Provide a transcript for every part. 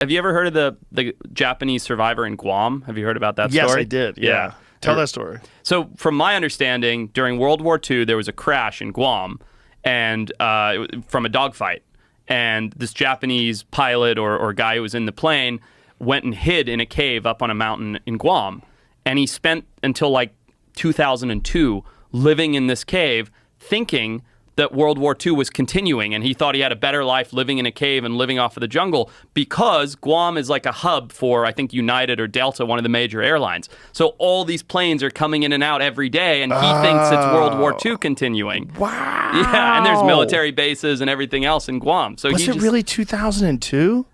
Have you ever heard of the Japanese survivor in Guam? Have you heard about that story? Yes, I did. Yeah. Tell that story. So from my understanding, during World War II, there was a crash in Guam and from a dogfight. And this Japanese pilot or guy who was in the plane went and hid in a cave up on a mountain in Guam. And he spent until like 2002 living in this cave thinking that World War II was continuing, and he thought he had a better life living in a cave and living off of the jungle because Guam is like a hub for, I think, United or Delta, one of the major airlines. So all these planes are coming in and out every day, and he thinks it's World War II continuing. Wow. Yeah, and there's military bases and everything else in Guam. So was it really 2002?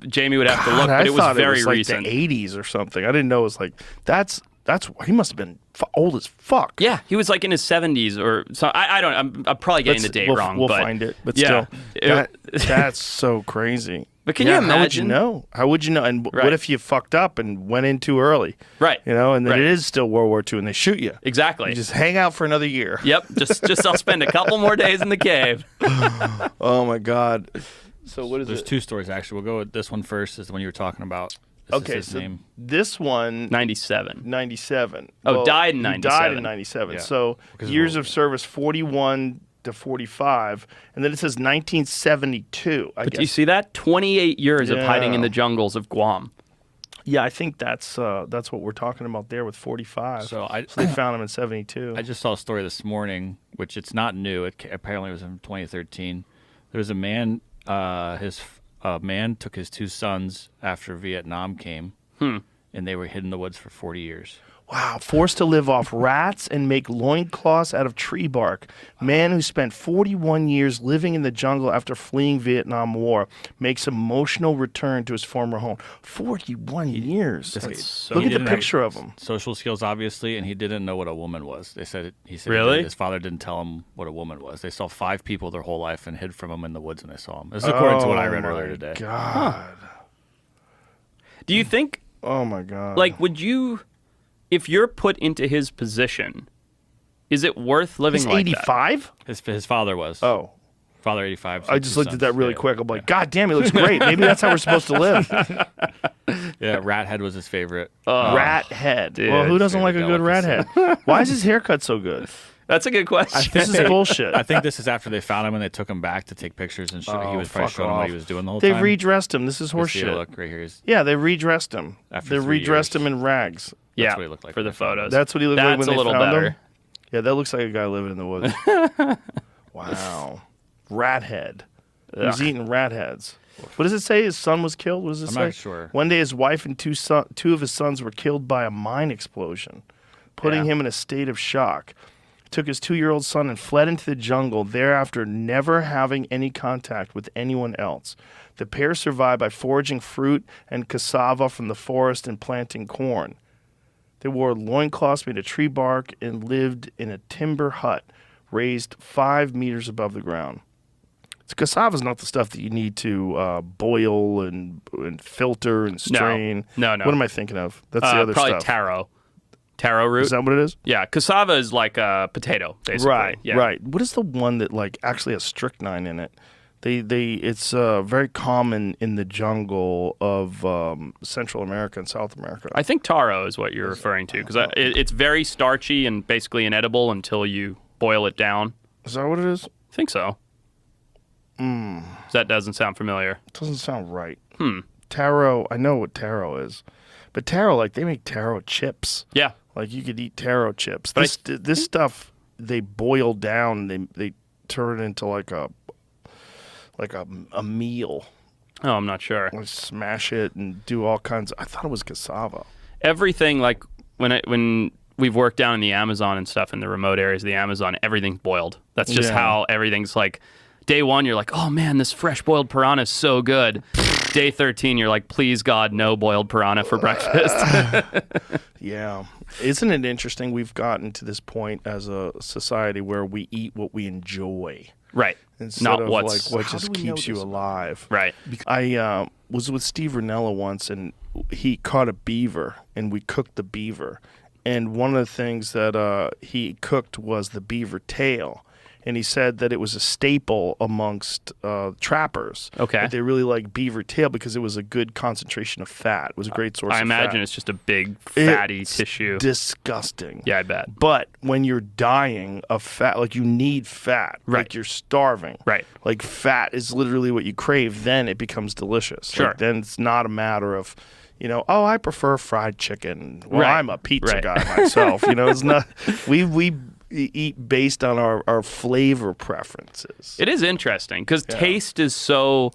Jamie would have to look, but it was very recent. Like the 80s or something. I didn't know it was like that's he must have been old as fuck. Yeah, he was like in his 70s or so. I don't. I'm probably getting the date wrong. We'll but find it. But yeah, still, that's so crazy. But can you imagine? How would you know? How would you know? And what if you fucked up and went in too early? Right. You know, and then it is still World War II, and they shoot you. Exactly. You just hang out for another year. Yep. Just I'll spend a couple more days in the cave. Oh my God. So what is There's it? two stories actually. We'll go with this one first. Is the one you were talking about. This one 97. 97. Oh, well, died in 97. Died in 97. Yeah. So years of service 41 to 45, and then it says 1972. I guess. Do you see that? 28 years of hiding in the jungles of Guam. Yeah, I think that's what we're talking about there with 45. So they found him in 72. I just saw a story this morning, which it's not new. It apparently was in 2013. There was a man. A man took his two sons after Vietnam came, and they were hid in the woods for 40 years. Wow. Forced to live off rats and make loincloths out of tree bark. Man who spent 41 years living in the jungle after fleeing Vietnam War makes emotional return to his former home. 41 years. Look at the picture of him. Social skills, obviously, and he didn't know what a woman was. He said really? His father didn't tell him what a woman was. They saw 5 people their whole life and hid from him in the woods when they saw him. This is according to what I read earlier today. God. Do you think... Oh, my God. Like, would you... If you're put into his position, is it worth living like 85? That? His father was. Oh. Father 85. I just looked at that really quick. I'm like, God damn, he looks great. Maybe that's how we're supposed to live. Yeah, rat head was his favorite. Rat head. Dude, well, who doesn't like a good rat head? Why is his haircut so good? That's a good question. This is bullshit. I think this is after they found him and they took him back to take pictures and he was probably showing them what he was doing the whole time. They redressed him. This is horseshit. Look right here. Yeah, they redressed him. After they redressed him in rags. Yeah, that's what he looked like for the photos. That's what he looked like when they found him? That's a little better. Yeah, that looks like a guy living in the woods. Wow. Rat head. He was eating rat heads. What does it say? His son was killed? What does it say? I'm not sure. One day his wife and two of his sons were killed by a mine explosion, putting him in a state of shock. He took his 2-year-old son and fled into the jungle, thereafter never having any contact with anyone else. The pair survived by foraging fruit and cassava from the forest and planting corn. They wore loincloths made of tree bark and lived in a timber hut raised 5 meters above the ground. Cassava is not the stuff that you need to boil and filter and strain. No. What am I thinking of? That's the other probably stuff. Taro root. Is that what it is? Yeah, cassava is like a potato, basically. Right, yeah. right. What is the one that like actually has strychnine in it? It's very common in the jungle of Central America and South America. I think taro is what you're referring to because it's very starchy and basically inedible until you boil it down. Is that what it is? I think so. That doesn't sound familiar. It doesn't sound right. Taro, I know what taro is. But taro, like they make taro chips. Yeah. Like you could eat taro chips. This stuff they boil down, they turn it into like a meal. Oh, I'm not sure. Like smash it and do all kinds I thought it was cassava. Everything like when we've worked down in the Amazon and stuff in the remote areas of the Amazon, everything's boiled. That's just how everything's like. Day 1, you're like, oh man, this fresh boiled piranha is so good. Day 13, you're like, please God, no boiled piranha for breakfast. Yeah. Isn't it interesting we've gotten to this point as a society where we eat what we enjoy? Right. Instead Not of what's... like what just keeps you alive. Right. I was with Steve Ranella once, and he caught a beaver, and we cooked the beaver. And one of the things that he cooked was the beaver tail. and he said that it was a staple amongst trappers. Okay. That they really liked beaver tail because it was a good concentration of fat. It was a great source of fat. I imagine it's just a big fatty tissue. Disgusting. Yeah, I bet. But when you're dying of fat, like you need fat, Right. like you're starving. Right. Like fat is literally what you crave, then it becomes delicious. Sure. Like, then it's not a matter of, oh, I prefer fried chicken. Well, Right. I'm a pizza Right. guy myself. It's not, we eat based on our flavor preferences. It is interesting because taste is so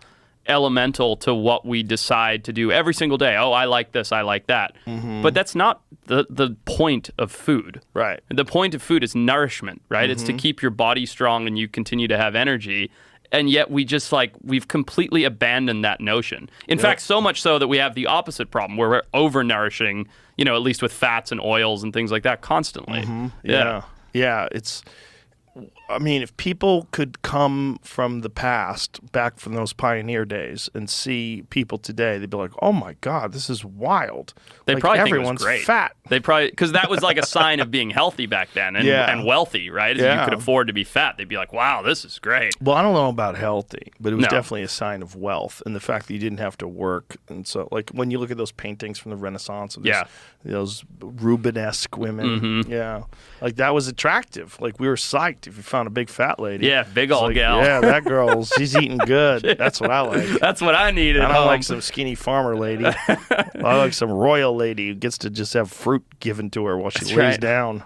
elemental to what we decide to do every single day. Oh, I like this, I like that. But that's not the point of food. Right. The point of food is nourishment, right? It's to keep your body strong and you continue to have energy. And yet we just we've completely abandoned that notion. In fact, so much so that we have the opposite problem where we're overnourishing, at least with fats and oils and things like that constantly. Yeah. Yeah, if people could come from the past, back from those pioneer days, and see people today, they'd be like, "Oh my God, this is wild!" They probably think it was everyone's great. fat. They probably because that was like a sign of being healthy back then and wealthy, right? If you could afford to be fat, they'd be like, "Wow, this is great." Well, I don't know about healthy, but it was No. definitely a sign of wealth, and the fact that you didn't have to work. And so, like when you look at those paintings from the Renaissance of those Rubenesque women, like that was attractive. Like we were psyched if you found a big fat lady. Yeah, big old like, gal. Yeah, that girl, she's eating good. That's what I like. That's what I needed. I don't like some skinny farmer lady. I like some royal lady who gets to just have fruit given to her while she lays down.